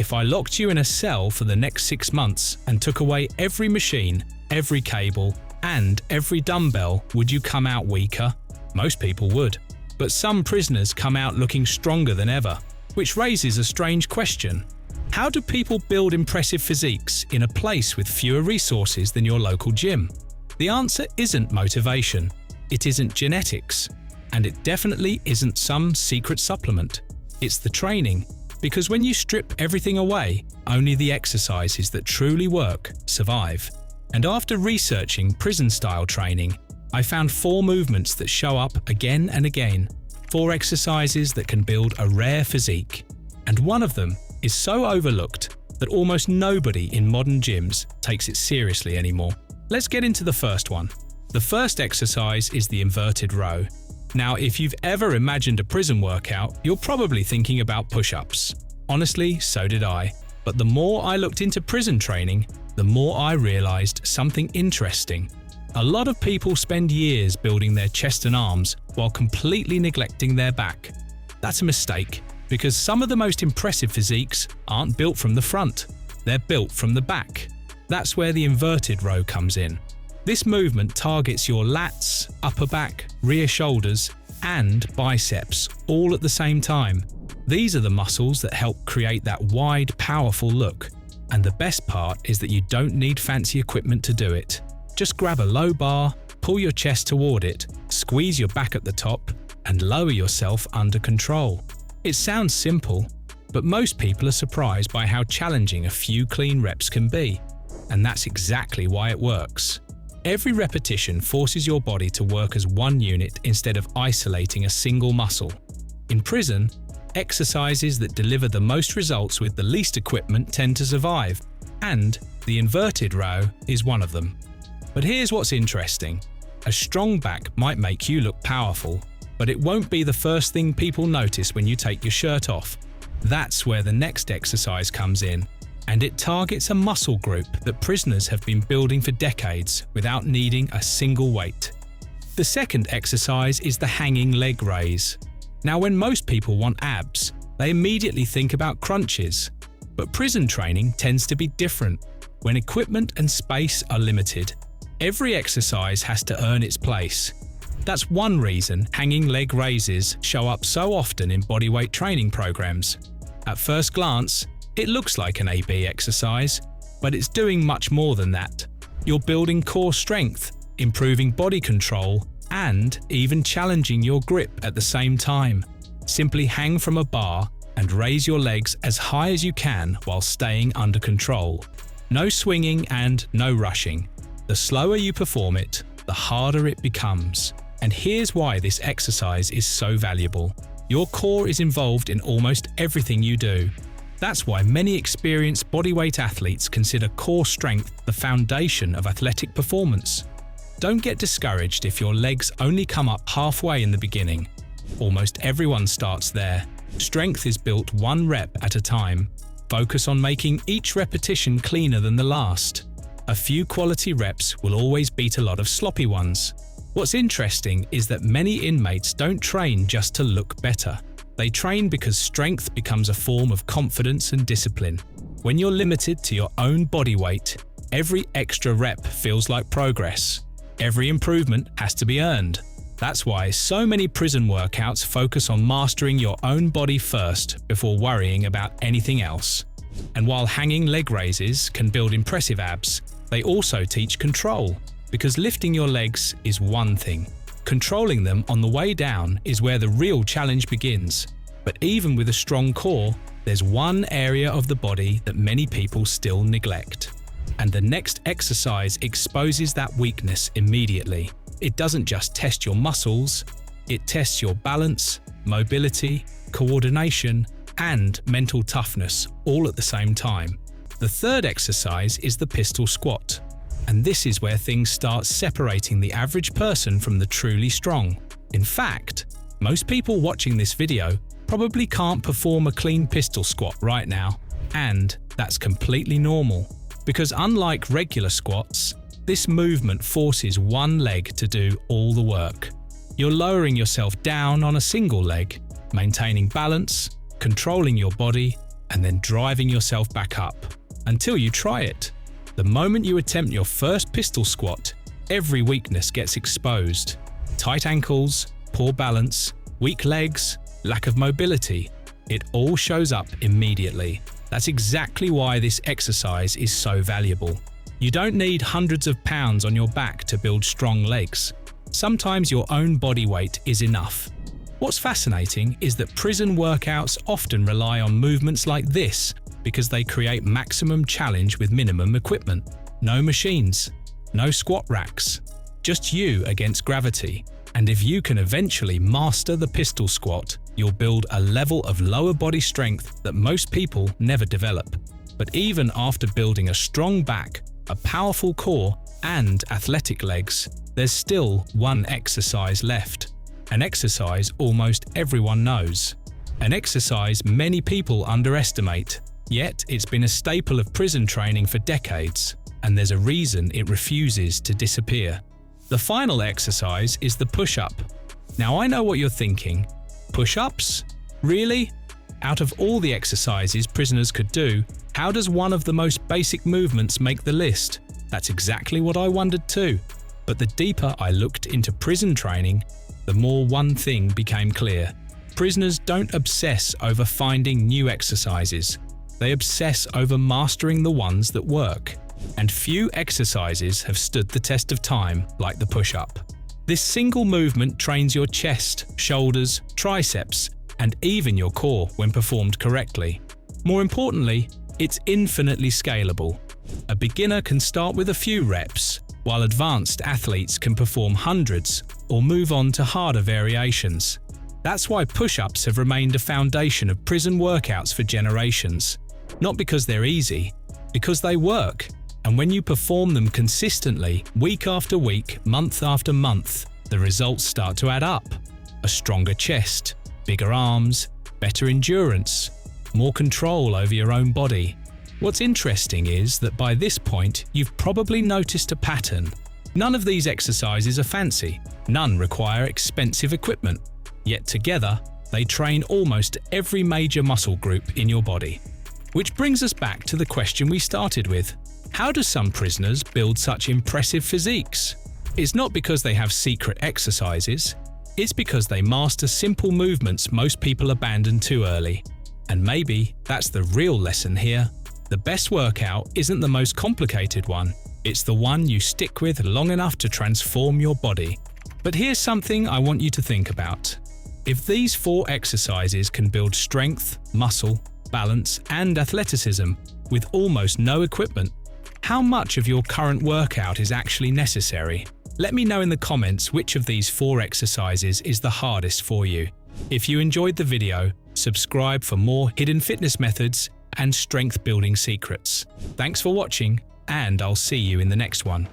if I locked you in a cell for the next 6 months and took away every machine, every cable, and every dumbbell, would you come out weaker? Most people would. But some prisoners come out looking stronger than ever, which raises a strange question. How do people build impressive physiques in a place with fewer resources than your local gym? The answer isn't motivation, it isn't genetics, and it definitely isn't some secret supplement. It's the training, because when you strip everything away, only the exercises that truly work survive. And after researching prison-style training, I found 4 movements that show up again and again, 4 exercises that can build a rare physique. And one of them is so overlooked that almost nobody in modern gyms takes it seriously anymore. Let's get into the first one. The first exercise is the inverted row. Now, if you've ever imagined a prison workout, you're probably thinking about push-ups. Honestly, so did I. But the more I looked into prison training, the more I realized something interesting. A lot of people spend years building their chest and arms while completely neglecting their back. That's a mistake, because some of the most impressive physiques aren't built from the front, they're built from the back. That's where the inverted row comes in. This movement targets your lats, upper back, rear shoulders, and biceps all at the same time. These are the muscles that help create that wide, powerful look. And the best part is that you don't need fancy equipment to do it. Just grab a low bar, pull your chest toward it, squeeze your back at the top, and lower yourself under control. It sounds simple, but most people are surprised by how challenging a few clean reps can be. And that's exactly why it works. Every repetition forces your body to work as one unit instead of isolating a single muscle. In prison, exercises that deliver the most results with the least equipment tend to survive, and the inverted row is one of them. But here's what's interesting. A strong back might make you look powerful, but it won't be the first thing people notice when you take your shirt off. That's where the next exercise comes in, and it targets a muscle group that prisoners have been building for decades without needing a single weight. The second exercise is the hanging leg raise. Now, when most people want abs, they immediately think about crunches. But prison training tends to be different. When equipment and space are limited, every exercise has to earn its place. That's one reason hanging leg raises show up so often in bodyweight training programs. At first glance, it looks like an AB exercise, but it's doing much more than that. You're building core strength, improving body control, and even challenging your grip at the same time. Simply hang from a bar and raise your legs as high as you can while staying under control. No swinging and no rushing. The slower you perform it, the harder it becomes. And here's why this exercise is so valuable. Your core is involved in almost everything you do. That's why many experienced bodyweight athletes consider core strength the foundation of athletic performance. Don't get discouraged if your legs only come up halfway in the beginning. Almost everyone starts there. Strength is built one rep at a time. Focus on making each repetition cleaner than the last. A few quality reps will always beat a lot of sloppy ones. What's interesting is that many inmates don't train just to look better. They train because strength becomes a form of confidence and discipline. When you're limited to your own body weight, every extra rep feels like progress. Every improvement has to be earned. That's why so many prison workouts focus on mastering your own body first before worrying about anything else. And while hanging leg raises can build impressive abs, they also teach control, because lifting your legs is one thing. Controlling them on the way down is where the real challenge begins. But even with a strong core, there's one area of the body that many people still neglect. And the next exercise exposes that weakness immediately. It doesn't just test your muscles, it tests your balance, mobility, coordination, and mental toughness all at the same time. The third exercise is the pistol squat. And this is where things start separating the average person from the truly strong. In fact, most people watching this video probably can't perform a clean pistol squat right now. And that's completely normal, because unlike regular squats, this movement forces one leg to do all the work. You're lowering yourself down on a single leg, maintaining balance, controlling your body, and then driving yourself back up until you try it. The moment you attempt your first pistol squat, every weakness gets exposed. Tight ankles, poor balance, weak legs, lack of mobility. It all shows up immediately. That's exactly why this exercise is so valuable. You don't need hundreds of pounds on your back to build strong legs. Sometimes your own body weight is enough. What's fascinating is that prison workouts often rely on movements like this because they create maximum challenge with minimum equipment. No machines, no squat racks, just you against gravity. And if you can eventually master the pistol squat, you'll build a level of lower body strength that most people never develop. But even after building a strong back, a powerful core, and athletic legs, there's still one exercise left. An exercise almost everyone knows. An exercise many people underestimate. Yet it's been a staple of prison training for decades, and there's a reason it refuses to disappear. The final exercise is the push-up. Now I know what you're thinking. Push-ups? Really? Out of all the exercises prisoners could do, how does one of the most basic movements make the list? That's exactly what I wondered too. But the deeper I looked into prison training, the more one thing became clear. Prisoners don't obsess over finding new exercises. They obsess over mastering the ones that work. And few exercises have stood the test of time like the push-up. This single movement trains your chest, shoulders, triceps, and even your core when performed correctly. More importantly, it's infinitely scalable. A beginner can start with a few reps, while advanced athletes can perform hundreds or move on to harder variations. That's why push-ups have remained a foundation of prison workouts for generations. Not because they're easy, because they work. And when you perform them consistently, week after week, month after month, the results start to add up. A stronger chest, bigger arms, better endurance, more control over your own body. What's interesting is that by this point, you've probably noticed a pattern. None of these exercises are fancy. None require expensive equipment. Yet together, they train almost every major muscle group in your body. Which brings us back to the question we started with. How do some prisoners build such impressive physiques? It's not because they have secret exercises. It's because they master simple movements most people abandon too early. And maybe that's the real lesson here. The best workout isn't the most complicated one. It's the one you stick with long enough to transform your body. But here's something I want you to think about. If these 4 exercises can build strength, muscle, balance, and athleticism with almost no equipment, how much of your current workout is actually necessary? Let me know in the comments which of these 4 exercises is the hardest for you. If you enjoyed the video, subscribe for more hidden fitness methods and strength building secrets. Thanks for watching, and I'll see you in the next one.